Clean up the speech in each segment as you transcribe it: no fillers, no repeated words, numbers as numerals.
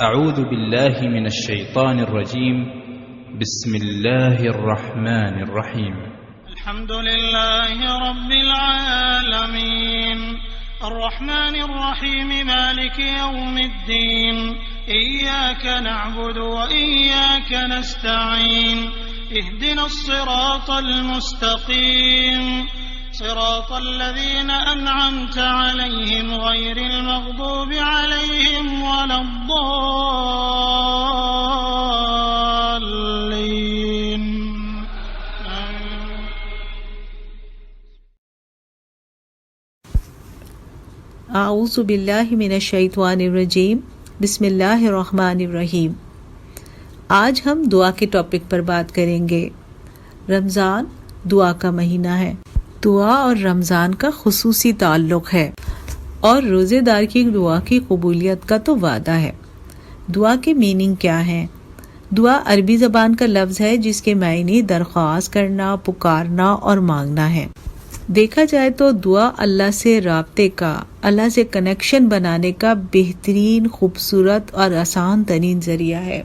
أعوذ بالله من الشيطان الرجيم. بسم الله الرحمن الرحيم. الحمد لله رب العالمين الرحمن الرحيم مالك يوم الدين إياك نعبد وإياك نستعين اهدنا الصراط المستقيم صراط الذين أنعمت عليهم غير المغضوب عليهم ولا الضالين. اعوذ باللہ من الشیطان الرجیم. بسم اللہ الرحمن الرحیم. آج ہم دعا کے ٹاپک پر بات کریں گے. رمضان دعا کا مہینہ ہے. دعا اور رمضان کا خصوصی تعلق ہے اور روزے دار کی دعا کی قبولیت کا تو وعدہ ہے. دعا کے میننگ کیا ہے؟ دعا عربی زبان کا لفظ ہے جس کے معنی درخواست کرنا، پکارنا اور مانگنا ہے. دیکھا جائے تو دعا اللہ سے رابطے کا، اللہ سے کنیکشن بنانے کا بہترین، خوبصورت اور آسان ترین ذریعہ ہے.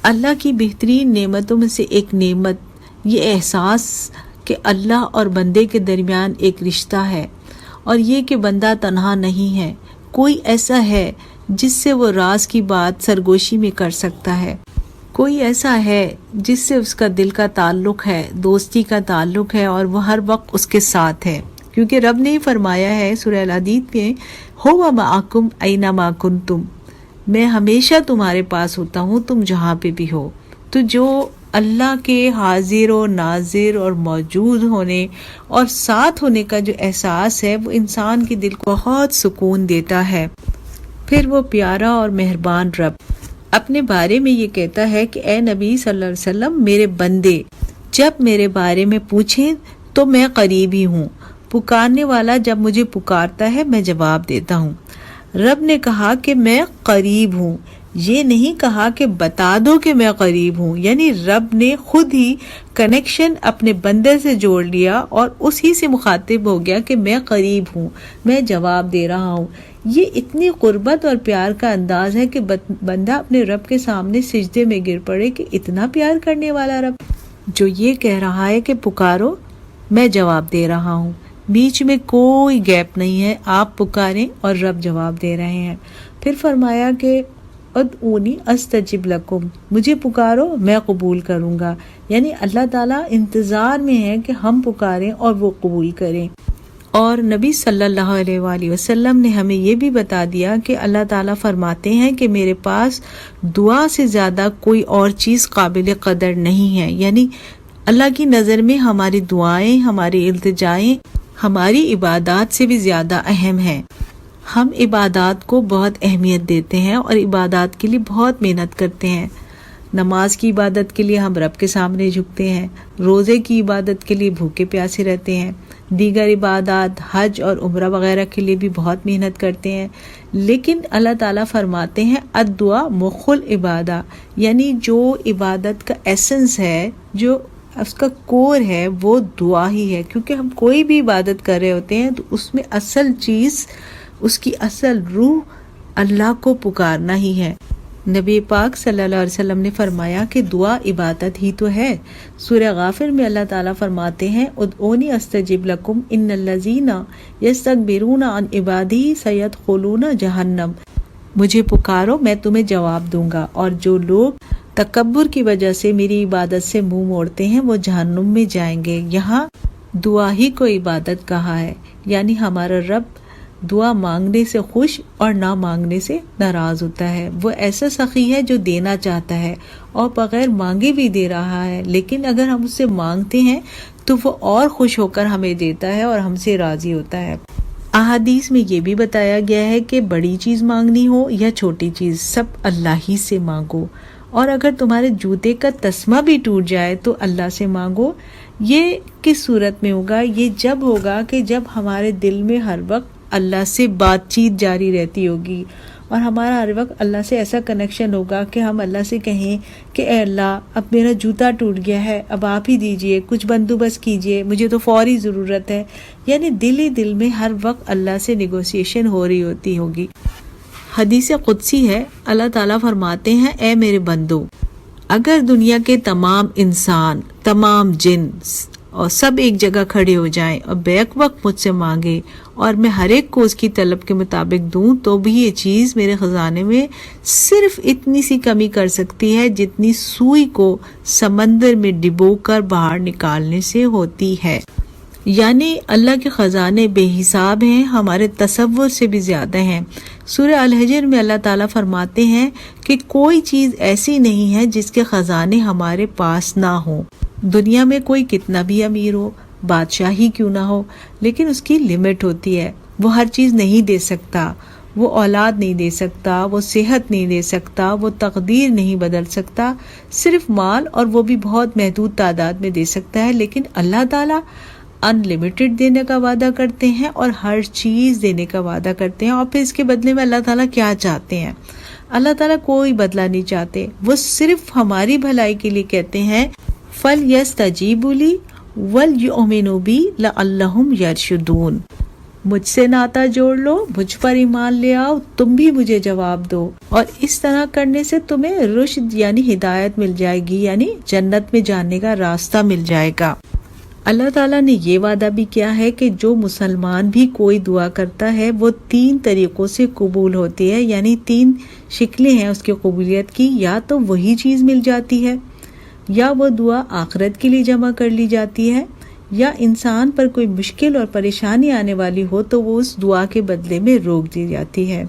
اللہ کی بہترین نعمتوں میں سے ایک نعمت یہ احساس کہ اللہ اور بندے کے درمیان ایک رشتہ ہے، اور یہ کہ بندہ تنہا نہیں ہے. کوئی ایسا ہے جس سے وہ راز کی بات سرگوشی میں کر سکتا ہے. کوئی ایسا ہے جس سے اس کا دل کا تعلق ہے، دوستی کا تعلق ہے، اور وہ ہر وقت اس کے ساتھ ہے. کیونکہ رب نے فرمایا ہے سورہ الحدید میں، ہو معکم اینما کنتم، میں ہمیشہ تمہارے پاس ہوتا ہوں تم جہاں پہ بھی ہو. تو جو اللہ کے حاضر و ناظر اور موجود ہونے اور ساتھ ہونے کا جو احساس ہے وہ انسان کے دل کو بہت سکون دیتا ہے. پھر وہ پیارا اور مہربان رب اپنے بارے میں یہ کہتا ہے کہ اے نبی صلی اللہ علیہ وسلم، میرے بندے جب میرے بارے میں پوچھیں تو میں قریب ہی ہوں. پکارنے والا جب مجھے پکارتا ہے میں جواب دیتا ہوں. رب نے کہا کہ میں قریب ہوں، یہ نہیں کہا کہ بتا دو کہ میں قریب ہوں. یعنی رب نے خود ہی کنیکشن اپنے بندے سے جوڑ لیا اور اسی سے مخاطب ہو گیا کہ میں قریب ہوں، میں جواب دے رہا ہوں. یہ اتنی قربت اور پیار کا انداز ہے کہ بندہ اپنے رب کے سامنے سجدے میں گر پڑے کہ اتنا پیار کرنے والا رب جو یہ کہہ رہا ہے کہ پکارو میں جواب دے رہا ہوں. بیچ میں کوئی گیپ نہیں ہے، آپ پکاریں اور رب جواب دے رہے ہیں. پھر فرمایا کہ ادعونی استجب لکم، مجھے پکارو میں قبول کروں گا. یعنی اللہ تعالیٰ انتظار میں ہے کہ ہم پکاریں اور وہ قبول کریں. اور نبی صلی اللہ علیہ وآلہ وسلم نے ہمیں یہ بھی بتا دیا کہ اللہ تعالیٰ فرماتے ہیں کہ میرے پاس دعا سے زیادہ کوئی اور چیز قابل قدر نہیں ہے. یعنی اللہ کی نظر میں ہماری دعائیں، ہماری التجائیں ہماری عبادات سے بھی زیادہ اہم ہیں. ہم عبادات کو بہت اہمیت دیتے ہیں اور عبادات کے لیے بہت محنت کرتے ہیں. نماز کی عبادت کے لیے ہم رب کے سامنے جھکتے ہیں، روزے کی عبادت کے لیے بھوکے پیاسے رہتے ہیں، دیگر عبادات حج اور عمرہ وغیرہ کے لیے بھی بہت محنت کرتے ہیں. لیکن اللہ تعالیٰ فرماتے ہیں الدعاء مخ العبادہ، یعنی جو عبادت کا ایسنس ہے، جو اس کا کور ہے وہ دعا ہی ہے. کیونکہ ہم کوئی بھی عبادت کر رہے ہوتے ہیں تو اس میں اصل چیز، اس کی اصل روح اللہ کو پکارنا ہی ہے. نبی پاک صلی اللہ علیہ وسلم نے فرمایا کہ دعا عبادت ہی تو ہے. سورہ غافر میں اللہ تعالیٰ فرماتے ہیں ادعونی استجب لکم ان الذین یستکبرون عن عبادی سیدخلون جہنم، مجھے پکارو میں تمہیں جواب دوں گا، اور جو لوگ تکبر کی وجہ سے میری عبادت سے منہ موڑتے ہیں وہ جہنم میں جائیں گے. یہاں دعا ہی کو عبادت کہا ہے. یعنی ہمارا رب دعا مانگنے سے خوش اور نہ مانگنے سے ناراض ہوتا ہے. وہ ایسا سخی ہے جو دینا چاہتا ہے اور بغیر مانگے بھی دے رہا ہے. لیکن اگر ہم اس سے مانگتے ہیں تو وہ اور خوش ہو کر ہمیں دیتا ہے اور ہم سے راضی ہوتا ہے. احادیث میں یہ بھی بتایا گیا ہے کہ بڑی چیز مانگنی ہو یا چھوٹی چیز، سب اللہ ہی سے مانگو. اور اگر تمہارے جوتے کا تسمہ بھی ٹوٹ جائے تو اللہ سے مانگو. یہ کس صورت میں ہوگا؟ یہ جب ہوگا کہ جب ہمارے دل میں ہر وقت اللہ سے بات چیت جاری رہتی ہوگی اور ہمارا ہر وقت اللہ سے ایسا کنیکشن ہوگا کہ ہم اللہ سے کہیں کہ اے اللہ اب میرا جوتا ٹوٹ گیا ہے، اب آپ ہی دیجئے، کچھ بندوبست کیجئے، مجھے تو فوری ضرورت ہے. یعنی دل ہی دل میں ہر وقت اللہ سے نیگوسیشن ہو رہی ہوتی ہوگی. حدیث قدسی ہے، اللہ تعالیٰ فرماتے ہیں اے میرے بندو، اگر دنیا کے تمام انسان، تمام جن اور سب ایک جگہ کھڑے ہو جائیں اور بیک وقت مجھ سے مانگے اور میں ہر ایک کو اس کی طلب کے مطابق دوں، تو بھی یہ چیز میرے خزانے میں صرف اتنی سی کمی کر سکتی ہے جتنی سوئی کو سمندر میں ڈبو کر باہر نکالنے سے ہوتی ہے۔ یعنی اللہ کے خزانے بے حساب ہیں، ہمارے تصور سے بھی زیادہ ہیں۔ سورہ الحجر میں اللہ تعالیٰ فرماتے ہیں کہ کوئی چیز ایسی نہیں ہے جس کے خزانے ہمارے پاس نہ ہوں۔ دنیا میں کوئی کتنا بھی امیر ہو، بادشاہی کیوں نہ ہو، لیکن اس کی لمٹ ہوتی ہے۔ وہ ہر چیز نہیں دے سکتا، وہ اولاد نہیں دے سکتا، وہ صحت نہیں دے سکتا، وہ تقدیر نہیں بدل سکتا، صرف مال، اور وہ بھی بہت محدود تعداد میں دے سکتا ہے۔ لیکن اللہ تعالیٰ ان لمیٹڈ دینے کا وعدہ کرتے ہیں اور ہر چیز دینے کا وعدہ کرتے ہیں۔ اور پھر اس کے بدلے میں اللہ تعالیٰ کیا چاہتے ہیں؟ اللہ تعالیٰ کوئی بدلہ نہیں چاہتے، وہ صرف ہماری بھلائی کے لیے کہتے ہیں فَلْيَسْتَجِيبُوا لِي وَلْيُؤْمِنُوا بِي لَعَلَّهُمْ يَرْشُدُونَ۔ مجھ سے ناطہ جوڑ لو، مجھ پر ایمان لے آؤ، تم بھی مجھے جواب دو، اور اس طرح کرنے سے تمہیں رشد یعنی ہدایت مل جائے گی، یعنی جنت میں جانے کا راستہ مل جائے گا۔ اللہ تعالیٰ نے یہ وعدہ بھی کیا ہے کہ جو مسلمان بھی کوئی دعا کرتا ہے وہ 3 طریقوں سے قبول ہوتی ہے، یعنی 3 شکلیں ہیں اس کی قبولیت کی۔ یا تو وہی چیز مل جاتی ہے، یا وہ دعا آخرت کے لیے جمع کر لی جاتی ہے، یا انسان پر کوئی مشکل اور پریشانی آنے والی ہو تو وہ اس دعا کے بدلے میں روک دی جاتی ہے۔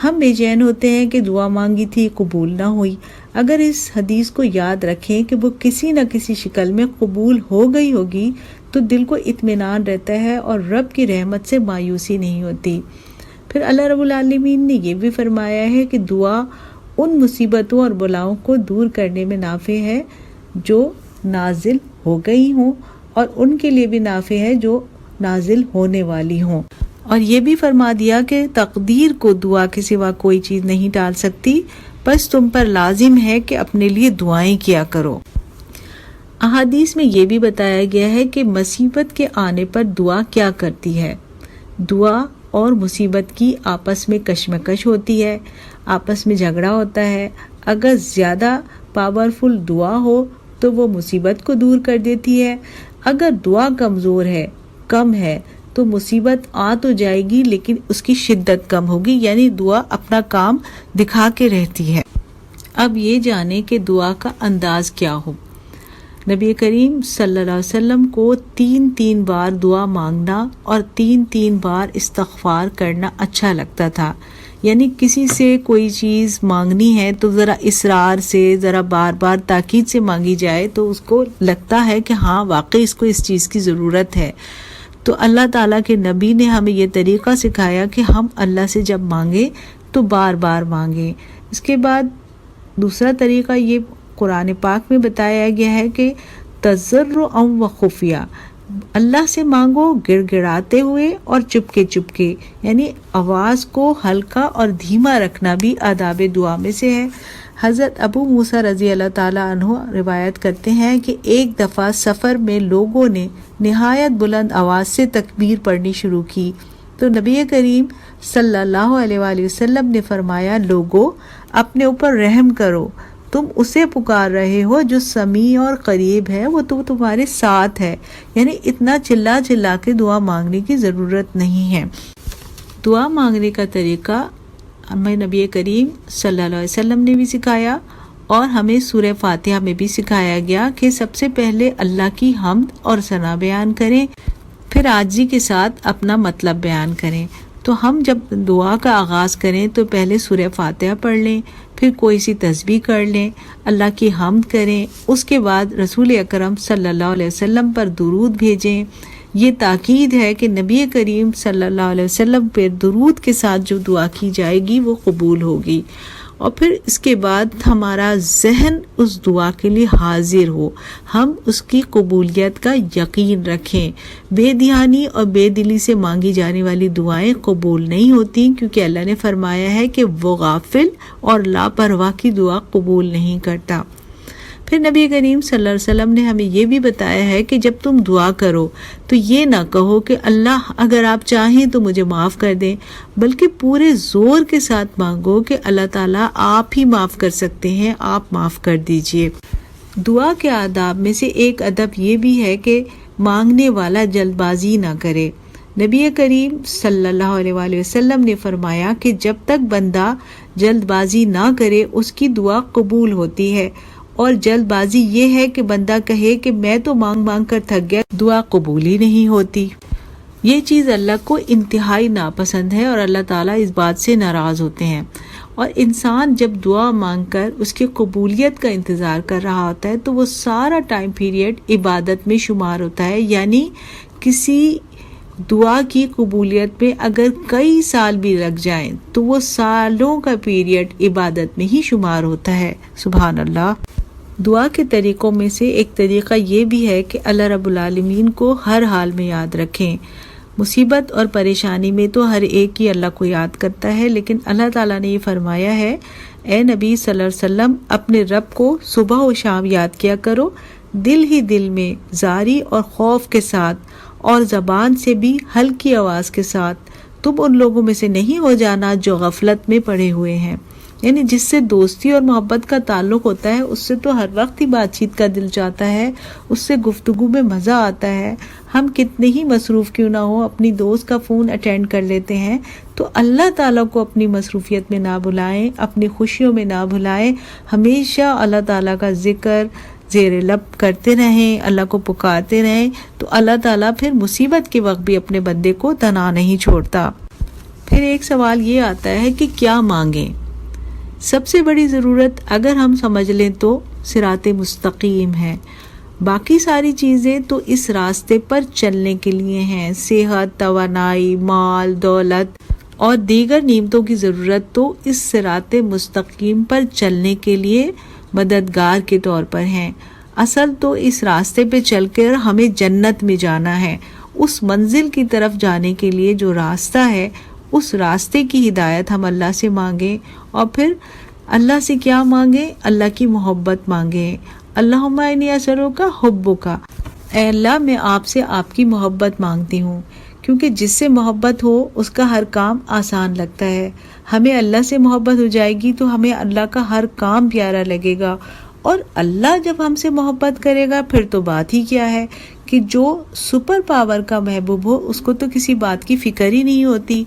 ہم بے چین ہوتے ہیں کہ دعا مانگی تھی قبول نہ ہوئی۔ اگر اس حدیث کو یاد رکھیں کہ وہ کسی نہ کسی شکل میں قبول ہو گئی ہوگی تو دل کو اطمینان رہتا ہے اور رب کی رحمت سے مایوسی نہیں ہوتی۔ پھر اللہ رب العالمین نے یہ بھی فرمایا ہے کہ دعا ان مصیبتوں اور بلاؤں کو دور کرنے میں نافع ہے جو نازل ہو گئی ہوں، اور ان کے لیے بھی نافع ہے جو نازل ہونے والی ہوں۔ اور یہ بھی فرما دیا کہ تقدیر کو دعا کے سوا کوئی چیز نہیں ٹال سکتی، بس تم پر لازم ہے کہ اپنے لیے دعائیں کیا کرو۔ احادیث میں یہ بھی بتایا گیا ہے کہ مصیبت کے آنے پر دعا کیا کرتی ہے۔ دعا اور مصیبت کی آپس میں کشمکش ہوتی ہے، آپس میں جھگڑا ہوتا ہے۔ اگر زیادہ پاورفل دعا ہو تو وہ مصیبت کو دور کر دیتی ہے، اگر دعا کمزور ہے، کم ہے، تو مصیبت آ تو جائے گی لیکن اس کی شدت کم ہوگی، یعنی دعا اپنا کام دکھا کے رہتی ہے۔ اب یہ جانیں کہ دعا کا انداز کیا ہو۔ نبی کریم صلی اللہ علیہ وسلم کو 3 بار دعا مانگنا اور 3 بار استغفار کرنا اچھا لگتا تھا۔ یعنی کسی سے کوئی چیز مانگنی ہے تو ذرا اصرار سے، ذرا بار بار تاکید سے مانگی جائے تو اس کو لگتا ہے کہ ہاں واقعی اس کو اس چیز کی ضرورت ہے۔ تو اللہ تعالیٰ کے نبی نے ہمیں یہ طریقہ سکھایا کہ ہم اللہ سے جب مانگیں تو بار بار مانگیں۔ اس کے بعد دوسرا طریقہ یہ قرآن پاک میں بتایا گیا ہے کہ تضرعا و خفیہ، اللہ سے مانگو گڑ گڑاتے ہوئے اور چپکے، یعنی آواز کو ہلکا اور دھیما رکھنا بھی آداب دعا میں سے ہے۔ حضرت ابو موسیٰ رضی اللہ تعالیٰ عنہ روایت کرتے ہیں کہ ایک دفعہ سفر میں لوگوں نے نہایت بلند آواز سے تکبیر پڑھنی شروع کی تو نبی کریم صلی اللہ علیہ وآلہ وسلم نے فرمایا، لوگو اپنے اوپر رحم کرو، تم اسے پکار رہے ہو جو سمیع اور قریب ہے، وہ تو تمہارے ساتھ ہے۔ یعنی اتنا چلا کے دعا مانگنے کی ضرورت نہیں ہے۔ دعا مانگنے کا طریقہ ہمیں نبی کریم صلی اللہ علیہ وسلم نے بھی سکھایا، اور ہمیں سورہ فاتحہ میں بھی سکھایا گیا کہ سب سے پہلے اللہ کی حمد اور ثنا بیان کریں، پھر عاجزی کے ساتھ اپنا مطلب بیان کریں۔ تو ہم جب دعا کا آغاز کریں تو پہلے سورہ فاتحہ پڑھ لیں، پھر کوئی سی تسبیح کر لیں، اللہ کی حمد کریں، اس کے بعد رسول اکرم صلی اللہ علیہ وسلم پر درود بھیجیں۔ یہ تاکید ہے کہ نبی کریم صلی اللہ علیہ وسلم پر درود کے ساتھ جو دعا کی جائے گی وہ قبول ہوگی، اور پھر اس کے بعد ہمارا ذہن اس دعا کے لیے حاضر ہو، ہم اس کی قبولیت کا یقین رکھیں۔ بے دھیانی اور بے دلی سے مانگی جانے والی دعائیں قبول نہیں ہوتی، کیونکہ اللہ نے فرمایا ہے کہ وہ غافل اور لاپرواہ کی دعا قبول نہیں کرتا۔ پھر نبی کریم صلی اللہ علیہ وسلم نے ہمیں یہ بھی بتایا ہے کہ جب تم دعا کرو تو یہ نہ کہو کہ اللہ اگر آپ چاہیں تو مجھے معاف کر دیں، بلکہ پورے زور کے ساتھ مانگو کہ اللہ تعالیٰ آپ ہی معاف کر سکتے ہیں، آپ معاف کر دیجئے۔ دعا کے آداب میں سے ایک ادب یہ بھی ہے کہ مانگنے والا جلد بازی نہ کرے۔ نبی کریم صلی اللہ علیہ وآلہ وسلم نے فرمایا کہ جب تک بندہ جلد بازی نہ کرے اس کی دعا قبول ہوتی ہے، اور جلد بازی یہ ہے کہ بندہ کہے کہ میں تو مانگ مانگ کر تھک گیا، دعا قبول ہی نہیں ہوتی۔ یہ چیز اللہ کو انتہائی ناپسند ہے اور اللہ تعالیٰ اس بات سے ناراض ہوتے ہیں، اور انسان جب دعا مانگ کر اس کی قبولیت کا انتظار کر رہا ہوتا ہے تو وہ سارا ٹائم پیریڈ عبادت میں شمار ہوتا ہے، یعنی کسی دعا کی قبولیت میں اگر کئی سال بھی لگ جائیں تو وہ سالوں کا پیریڈ عبادت میں ہی شمار ہوتا ہے۔ سبحان اللہ۔ دعا کے طریقوں میں سے ایک طریقہ یہ بھی ہے کہ اللہ رب العالمین کو ہر حال میں یاد رکھیں۔ مصیبت اور پریشانی میں تو ہر ایک ہی اللہ کو یاد کرتا ہے، لیکن اللہ تعالیٰ نے یہ فرمایا ہے، اے نبی صلی اللہ علیہ وسلم اپنے رب کو صبح و شام یاد کیا کرو، دل ہی دل میں زاری اور خوف کے ساتھ، اور زبان سے بھی ہلکی آواز کے ساتھ۔ تم ان لوگوں میں سے نہیں ہو جانا جو غفلت میں پڑے ہوئے ہیں، یعنی جس سے دوستی اور محبت کا تعلق ہوتا ہے اس سے تو ہر وقت ہی بات چیت کا دل چاہتا ہے، اس سے گفتگو میں مزہ آتا ہے۔ ہم کتنے ہی مصروف کیوں نہ ہو اپنی دوست کا فون اٹینڈ کر لیتے ہیں، تو اللہ تعالیٰ کو اپنی مصروفیت میں نہ بھلائیں، اپنی خوشیوں میں نہ بھلائیں، ہمیشہ اللہ تعالیٰ کا ذکر زیر لب کرتے رہیں، اللہ کو پکارتے رہیں، تو اللہ تعالیٰ پھر مصیبت کے وقت بھی اپنے بندے کو تنہا نہیں چھوڑتا۔ پھر ایک سوال یہ آتا ہے کہ کیا مانگیں؟ سب سے بڑی ضرورت اگر ہم سمجھ لیں تو صراط مستقیم ہے، باقی ساری چیزیں تو اس راستے پر چلنے کے لیے ہیں۔ صحت، توانائی، مال، دولت اور دیگر نعمتوں کی ضرورت تو اس صراط مستقیم پر چلنے کے لیے مددگار کے طور پر ہیں۔ اصل تو اس راستے پہ چل کر ہمیں جنت میں جانا ہے۔ اس منزل کی طرف جانے کے لیے جو راستہ ہے، اس راستے کی ہدایت ہم اللہ سے مانگیں، اور پھر اللہ سے کیا مانگیں؟ اللہ کی محبت مانگیں۔ اللہم انی اسألک حبک، اے اللہ میں آپ سے آپ کی محبت مانگتی ہوں، کیونکہ جس سے محبت ہو اس کا ہر کام آسان لگتا ہے۔ ہمیں اللہ سے محبت ہو جائے گی تو ہمیں اللہ کا ہر کام پیارا لگے گا، اور اللہ جب ہم سے محبت کرے گا پھر تو بات ہی کیا ہے کہ جو سپر پاور کا محبوب ہو اس کو تو کسی بات کی فکر ہی نہیں ہوتی۔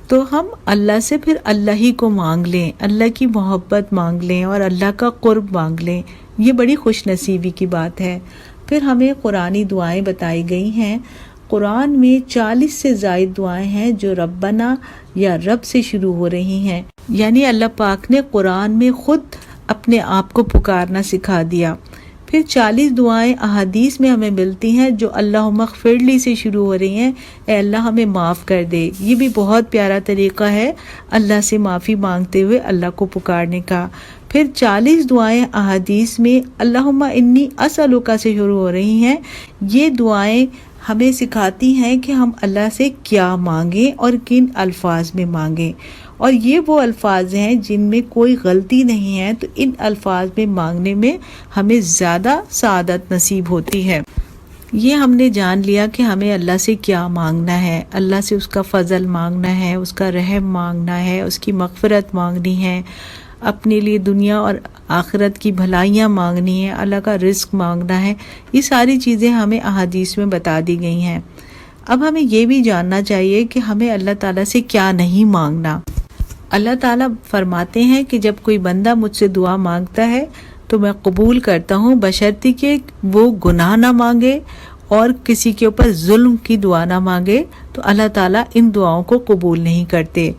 تو ہم اللہ سے پھر اللہ ہی کو مانگ لیں، اللہ کی محبت مانگ لیں اور اللہ کا قرب مانگ لیں، یہ بڑی خوش نصیبی کی بات ہے۔ پھر ہمیں قرآنی دعائیں بتائی گئی ہیں۔ قرآن میں 40 سے زائد دعائیں ہیں جو ربنا یا رب سے شروع ہو رہی ہیں، یعنی اللہ پاک نے قرآن میں خود اپنے آپ کو پکارنا سکھا دیا۔ پھر 40 دعائیں احادیث میں ہمیں ملتی ہیں جو اللہم اغفر لی سے شروع ہو رہی ہیں، اے اللہ ہمیں معاف کر دے۔ یہ بھی بہت پیارا طریقہ ہے اللہ سے معافی مانگتے ہوئے اللہ کو پکارنے کا۔ پھر 40 دعائیں احادیث میں اللہم انی اسألک سے شروع ہو رہی ہیں۔ یہ دعائیں ہمیں سکھاتی ہیں کہ ہم اللہ سے کیا مانگیں اور کن الفاظ میں مانگیں، اور یہ وہ الفاظ ہیں جن میں کوئی غلطی نہیں ہے، تو ان الفاظ میں مانگنے میں ہمیں زیادہ سعادت نصیب ہوتی ہے۔ یہ ہم نے جان لیا کہ ہمیں اللہ سے کیا مانگنا ہے۔ اللہ سے اس کا فضل مانگنا ہے، اس کا رحم مانگنا ہے، اس کی مغفرت مانگنی ہے، اپنے لیے دنیا اور آخرت کی بھلائیاں مانگنی ہے، اللہ کا رزق مانگنا ہے۔ یہ ساری چیزیں ہمیں احادیث میں بتا دی گئی ہیں۔ اب ہمیں یہ بھی جاننا چاہیے کہ ہمیں اللہ تعالیٰ سے کیا نہیں مانگنا۔ اللہ تعالیٰ فرماتے ہیں کہ جب کوئی بندہ مجھ سے دعا مانگتا ہے تو میں قبول کرتا ہوں، بشرطی کہ وہ گناہ نہ مانگے اور کسی کے اوپر ظلم کی دعا نہ مانگے، تو اللہ تعالیٰ ان دعاؤں کو قبول نہیں کرتے۔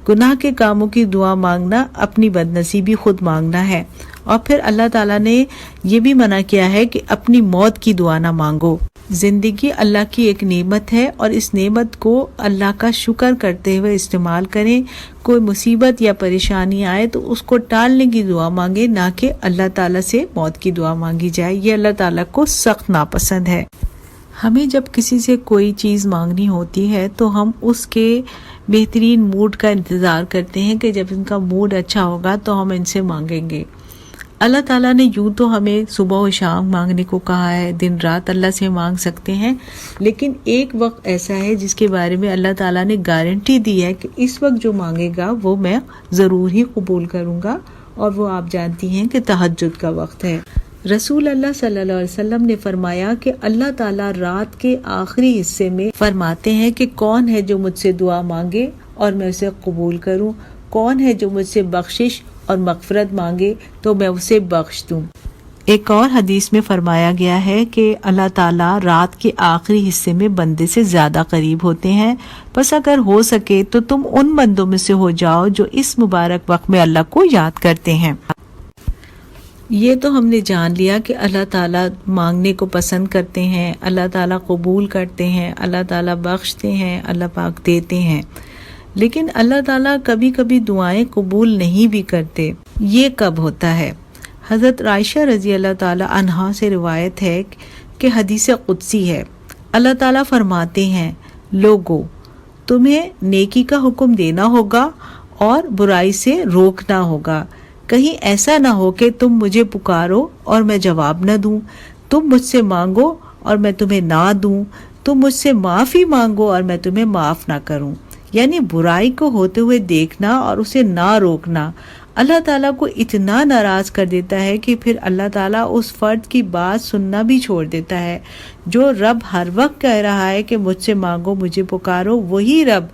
گناہ کے کاموں کی دعا مانگنا اپنی بدنصیبی خود مانگنا ہے۔ اور پھر اللہ تعالیٰ نے یہ بھی منع کیا ہے کہ اپنی موت کی دعا نہ مانگو۔ زندگی اللہ کی ایک نعمت ہے اور اس نعمت کو اللہ کا شکر کرتے ہوئے استعمال کریں۔ کوئی مصیبت یا پریشانی آئے تو اس کو ٹالنے کی دعا مانگے، نہ کہ اللہ تعالیٰ سے موت کی دعا مانگی جائے۔ یہ اللہ تعالیٰ کو سخت ناپسند ہے۔ ہمیں جب کسی سے کوئی چیز مانگنی ہوتی ہے تو ہم اس کے بہترین موڈ کا انتظار کرتے ہیں کہ جب ان کا موڈ اچھا ہوگا تو ہم ان سے مانگیں گے۔ اللہ تعالیٰ نے یوں تو ہمیں صبح و شام مانگنے کو کہا ہے، دن رات اللہ سے مانگ سکتے ہیں، لیکن ایک وقت ایسا ہے جس کے بارے میں اللہ تعالیٰ نے گارنٹی دی ہے کہ اس وقت جو مانگے گا وہ میں ضرور ہی قبول کروں گا، اور وہ آپ جانتی ہیں کہ تہجد کا وقت ہے۔ رسول اللہ صلی اللہ علیہ وسلم نے فرمایا کہ اللہ تعالیٰ رات کے آخری حصے میں فرماتے ہیں کہ کون ہے جو مجھ سے دعا مانگے اور میں اسے قبول کروں، کون ہے جو مجھ سے بخشش اور مغفرت مانگے تو میں اسے بخش دوں۔ ایک اور حدیث میں فرمایا گیا ہے کہ اللہ تعالیٰ رات کے آخری حصے میں بندے سے زیادہ قریب ہوتے ہیں، بس اگر ہو سکے تو تم ان بندوں میں سے ہو جاؤ جو اس مبارک وقت میں اللہ کو یاد کرتے ہیں۔ یہ تو ہم نے جان لیا کہ اللہ تعالیٰ مانگنے کو پسند کرتے ہیں، اللہ تعالیٰ قبول کرتے ہیں، اللہ تعالیٰ بخشتے ہیں، اللہ پاک دیتے ہیں، لیکن اللہ تعالیٰ کبھی کبھی دعائیں قبول نہیں بھی کرتے۔ یہ کب ہوتا ہے؟ حضرت عائشہ رضی اللہ تعالیٰ عنہا سے روایت ہے کہ حدیث قدسی ہے، اللہ تعالیٰ فرماتے ہیں، لوگو تمہیں نیکی کا حکم دینا ہوگا اور برائی سے روکنا ہوگا، کہیں ایسا نہ ہو کہ تم مجھے پکارو اور میں جواب نہ دوں، تم مجھ سے مانگو اور میں تمہیں نہ دوں، تم مجھ سے معافی مانگو اور میں تمہیں معاف نہ کروں۔ یعنی برائی کو ہوتے ہوئے دیکھنا اور اسے نہ روکنا اللہ تعالیٰ کو اتنا ناراض کر دیتا ہے کہ پھر اللہ تعالیٰ اس فرد کی بات سننا بھی چھوڑ دیتا ہے۔ جو رب ہر وقت کہہ رہا ہے کہ مجھ سے مانگو، مجھے پکارو، وہی رب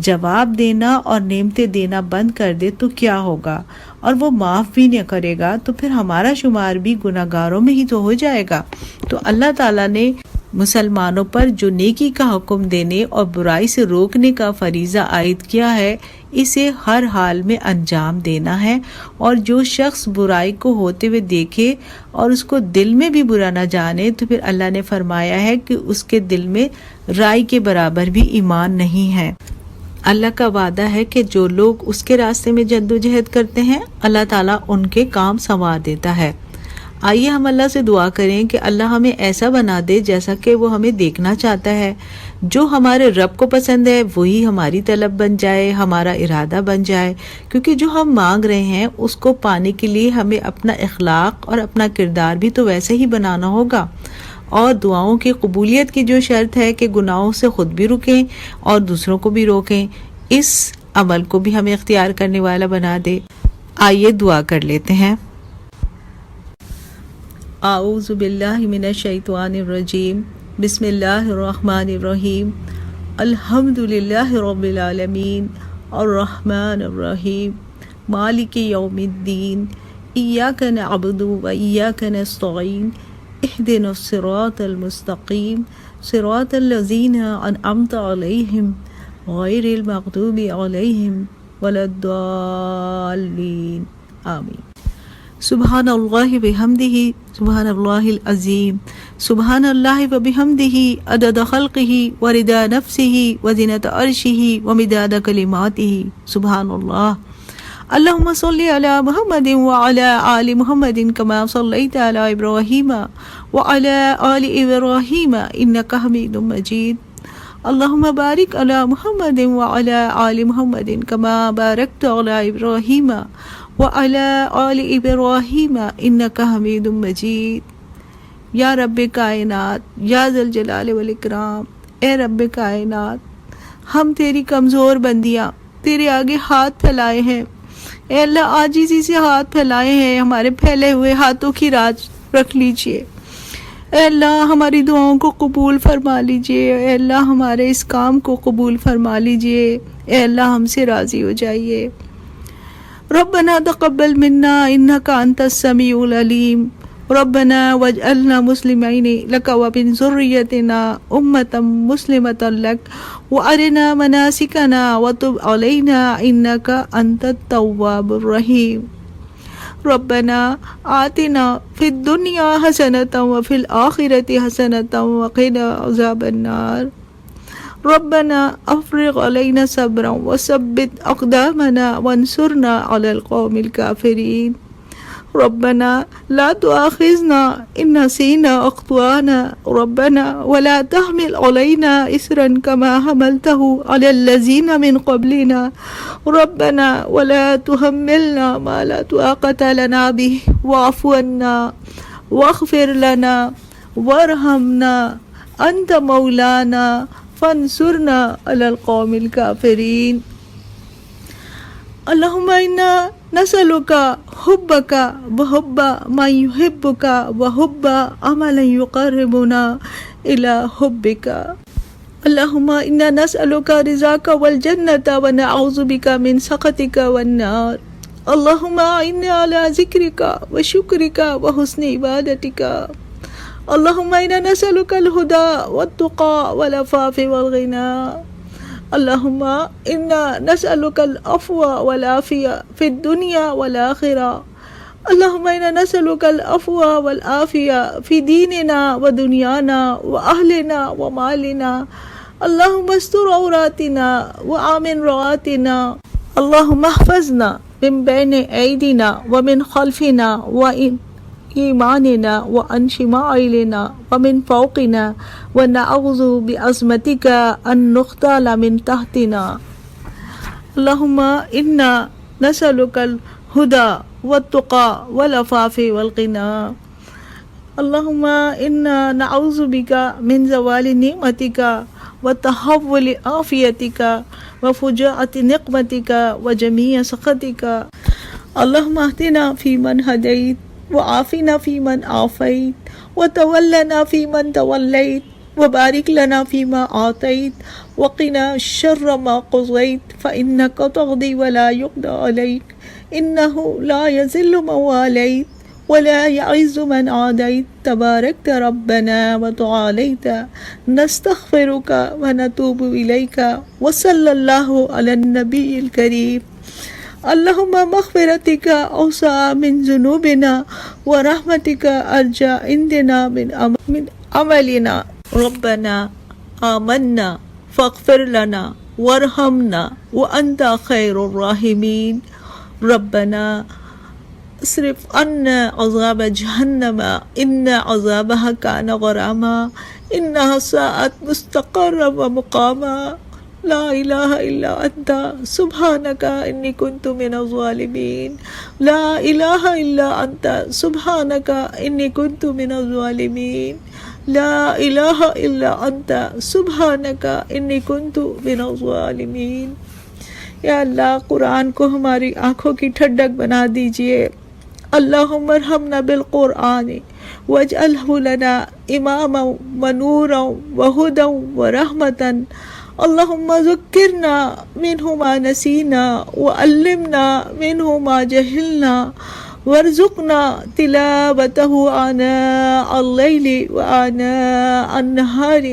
جواب دینا اور نعمتیں دینا بند کر دے تو کیا ہوگا، اور وہ معاف بھی نہ کرے گا تو پھر ہمارا شمار بھی گناہ گاروں میں ہی تو ہو جائے گا۔ تو اللہ تعالیٰ نے مسلمانوں پر جو نیکی کا حکم دینے اور برائی سے روکنے کا فریضہ عائد کیا ہے، اسے ہر حال میں انجام دینا ہے، اور جو شخص برائی کو ہوتے ہوئے دیکھے اور اس کو دل میں بھی برا نہ جانے تو پھر اللہ نے فرمایا ہے کہ اس کے دل میں رائی کے برابر بھی ایمان نہیں ہے۔ اللہ کا وعدہ ہے کہ جو لوگ اس کے راستے میں جدوجہد کرتے ہیں اللہ تعالیٰ ان کے کام سنوار دیتا ہے۔ آئیے ہم اللہ سے دعا کریں کہ اللہ ہمیں ایسا بنا دے جیسا کہ وہ ہمیں دیکھنا چاہتا ہے، جو ہمارے رب کو پسند ہے وہی ہماری طلب بن جائے، ہمارا ارادہ بن جائے، کیونکہ جو ہم مانگ رہے ہیں اس کو پانے کے لیے ہمیں اپنا اخلاق اور اپنا کردار بھی تو ویسے ہی بنانا ہوگا۔ اور دعاؤں کی قبولیت کی جو شرط ہے کہ گناہوں سے خود بھی رکیں اور دوسروں کو بھی روکیں، اس عمل کو بھی ہمیں اختیار کرنے والا بنا دے۔ آئیے دعا کر لیتے ہیں۔ اعوذ باللہ من الشیطان الرجیم، بسم اللہ الرحمن الرحیم، الحمد للہ رب العالمین، الرحمن الرحیم، مالک یوم الدین، ایاک نعبد و ایاک نستعین، اہدنا الصراط المستقیم، صراط الذین انعمت علیہم غیر المغضوب علیہم ولا الضالین، آمین۔ سبحان اللہ بحمدہ، سبحان اللہ العظیم، سبحان اللہ وبحمدہ عدد خلقہ ورضا نفسہ وزنۃ عرشہ ومداد کلماتہ، سبحان اللہ۔ اللہم صلی علی محمد وعلی آل محمد کما صلیت علی ابراہیم وعلی آل ابراہیم انک حمید مجید۔ اللہم بارک علی محمد وعلی آل محمد کما بارکت علی ابراہیم وعلى آل ابراہیم انک حمید مجید۔ یا رب کائنات، یا ذی الجلال والاکرام، اے رب کائنات، ہم تیری کمزور بندیاں تیرے آگے ہاتھ پھیلائے ہیں، اے اللہ عاجزی سے ہاتھ پھیلائے ہیں، ہمارے پھیلے ہوئے ہاتھوں کی راج رکھ لیجئے، اے اللہ ہماری دعاؤں کو قبول فرما لیجئے، اے اللہ ہمارے اس کام کو قبول فرما لیجئے، اے اللہ ہم سے راضی ہو جائیے۔ ربنا تقبل منا انك انت السميع العليم، ربنا واجعلنا مسلمين لك ومن ذريتنا امة مسلمة لك وارنا مناسكنا وتب علينا انك انت التواب الرحيم۔ ربنا آتنا في الدنيا حسنة وفي الآخرة حسنة وقنا عذاب النار۔ ربنا افرغ علينا صبرا وثبت اقدامنا وانصرنا على القوم الكافرين۔ ربنا لا تؤاخذنا إن نسينا أو أخطأنا ربنا ولا تحمل علينا إصرا كما حملته على الذين من قبلنا ربنا ولا تحملنا ما لا طاقة لنا به واعف عنا واغفر لنا وارحمنا أنت مولانا فانصرنا على القوم الكافرين اللهم إنا نسألك حبك وحب من يحبك وحب عمل يقربنا إلى حبك اللهم إنا نسألك رضاك والجنة ونعوذ بك من سخطك والنار اللهم إنا على ذكرك وشكرك وحسن عبادتك اللهم إنا نسألك الهدى والتقى والعفاف والغنى اللهم إنا نسألك العفو والعافية في الدنيا والآخرة اللهم إنا نسألك العفو والعافية في ديننا ودنيانا وأهلنا ومالنا اللهم استر عوراتنا وآمن روعاتنا اللهم احفظنا من بين أيدينا ومن خلفنا وإن إيماننا وعن شمائلنا ومن فوقنا ونعوذ بعظمتك أن نغتال من تحتنا اللهم إنا نسألك الهدى والتقى والعفاف والغنى اللهم إنا نعوذ بك من زوال نعمتك وتحول عافيتك وفجاءة نقمتك وجميع سخطك اللهم اهدنا فيمن هديت وعافنا فيمن عافيت وتولنا فيمن توليت وبارك لنا فيما أعطيت وقنا شر ما قضيت فإنك تقضي ولا يقضى عليك إنه لا يذل من واليت ولا يعز من عاديت تباركت ربنا وتعاليت نستغفرك ونتوب إليك وصلى الله على النبي الكريم اللهم مغفرتك أوسع من ذنوبنا ورحمتك أرجى عندنا من عملنا ربنا آمنا فاغفر لنا وارحمنا وأنت خير الراحمين ربنا اصرف عنا عذاب جهنم إن عذابها كان غراما إنها ساءت مستقرا ومقاما لا إله إلا أنت سبحانك إني كنت من الظالمين لا إله إلا أنت سبحانك إني كنت من الظالمين لا إله إلا أنت سبحانك إني كنت من الظالمين یا اللہ قرآن کو ہماری آنکھوں کی ٹھنڈک بنا دیجئے اللہم ارحمنا بالقرآن واجعلہ لنا اماما ونورا وہدا ورحمتا اللہم ذکرنا منہ ما نسینا وعلمنا منہ ما جہلنا وارزقنا تلاوته آناء الليل وآناء النهار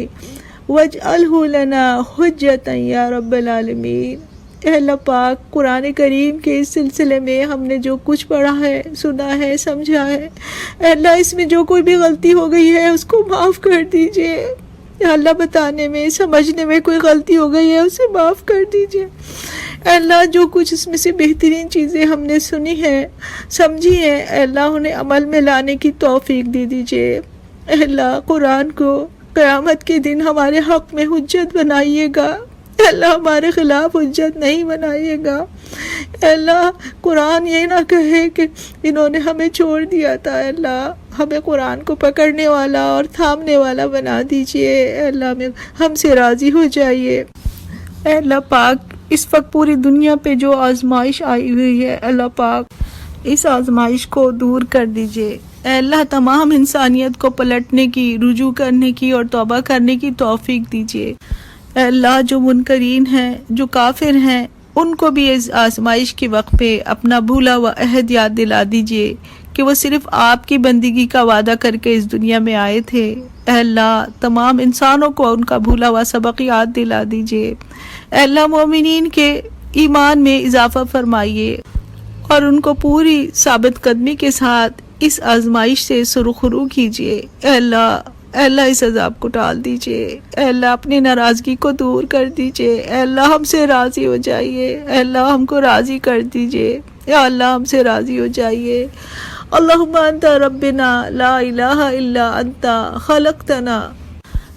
واجعله لنا حجة یا رب العالمین۔ اے اللہ پاک، قرآن کریم کے اس سلسلے میں ہم نے جو کچھ پڑھا ہے، سنا ہے، سمجھا ہے، اے اللہ اس میں جو کوئی بھی غلطی ہو گئی ہے اس کو معاف کر دیجئے۔ اے اللہ بتانے میں، سمجھنے میں کوئی غلطی ہو گئی ہے اسے معاف کر دیجئے۔ اے اللہ جو کچھ اس میں سے بہترین چیزیں ہم نے سنی ہیں، سمجھی ہیں، اے اللہ انہیں عمل میں لانے کی توفیق دے دیجئے۔ اے اللہ قرآن کو قیامت کے دن ہمارے حق میں حجت بنائیے گا، اے اللہ ہمارے خلاف حجت نہیں بنائیے گا۔ اے اللہ قرآن یہ نہ کہے کہ انہوں نے ہمیں چھوڑ دیا تھا، اے اللہ ہمیں قرآن کو پکڑنے والا اور تھامنے والا بنا دیجئے۔ اے اللہ ہم سے راضی ہو جائیے۔ اے اللہ پاک، اس وقت پوری دنیا پہ جو آزمائش آئی ہوئی ہے، اے اللہ پاک اس آزمائش کو دور کر دیجئے۔ اے اللہ تمام انسانیت کو پلٹنے کی، رجوع کرنے کی اور توبہ کرنے کی توفیق دیجئے۔ اے اللہ جو منکرین ہیں، جو کافر ہیں، ان کو بھی اس آزمائش کے وقت پہ اپنا بھولا ہوا عہد یاد دلا دیجئے کہ وہ صرف آپ کی بندگی کا وعدہ کر کے اس دنیا میں آئے تھے۔ اے اللہ تمام انسانوں کو ان کا بھولا ہوا سبق یاد دلا دیجئے۔ اے اللہ مومنین کے ایمان میں اضافہ فرمائیے اور ان کو پوری ثابت قدمی کے ساتھ اس آزمائش سے سرخرو کیجئے۔ اے اللہ اس عذاب کو ٹال دیجئے۔ اے اللہ اپنی ناراضگی کو دور کر دیجئے۔ اے اللہ ہم سے راضی ہو جائیے۔ اے اللہ ہم کو راضی کر دیجئے۔ یا اللہ ہم سے راضی ہو جائیے۔ اللہم انت ربنا لا الہ الا انت خلقتنا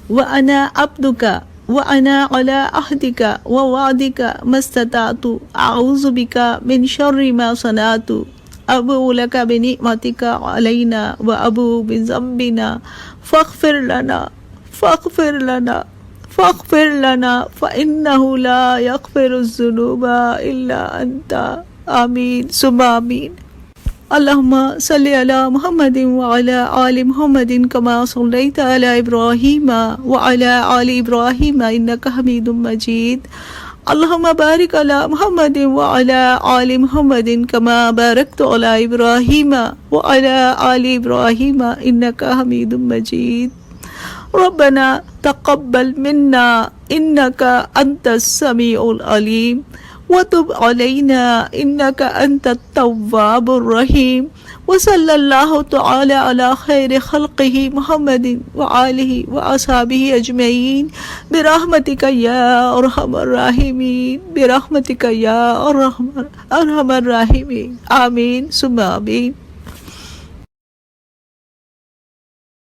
وانا عبدک وانا علی عہدک ووعدک ما استطعت اعوذ بک من شر ما صنعت ابوء لک بنعمتک علینا وابوء بذنبنا فاغفر لنا فاغفر لنا فاغفر لنا فإنه لا يغفر الذنوب إلا أنت آمین ثم آمین۔ اللہم صلی علی محمد وعلی آل محمد کما صلیت علی ابراہیم وعلی آل ابراہیم انک حمید مجید۔ اللہم بارک علی محمد وعلی آل محمد کما بارکت علی ابراہیم وعلی آل ابراہیم انک حمید مجید۔ ربنا تقبل منا انک انت السمیع العلیم وتب علینا انک انت التواب الرحیم وصلی اللہ تعالی علی خیر خلقہ محمد وآلہ واصحابہ اجمعین برحمتک یا ارحم الراحمین برحمتک یا ارحم الراحمین آمین ثم آمین۔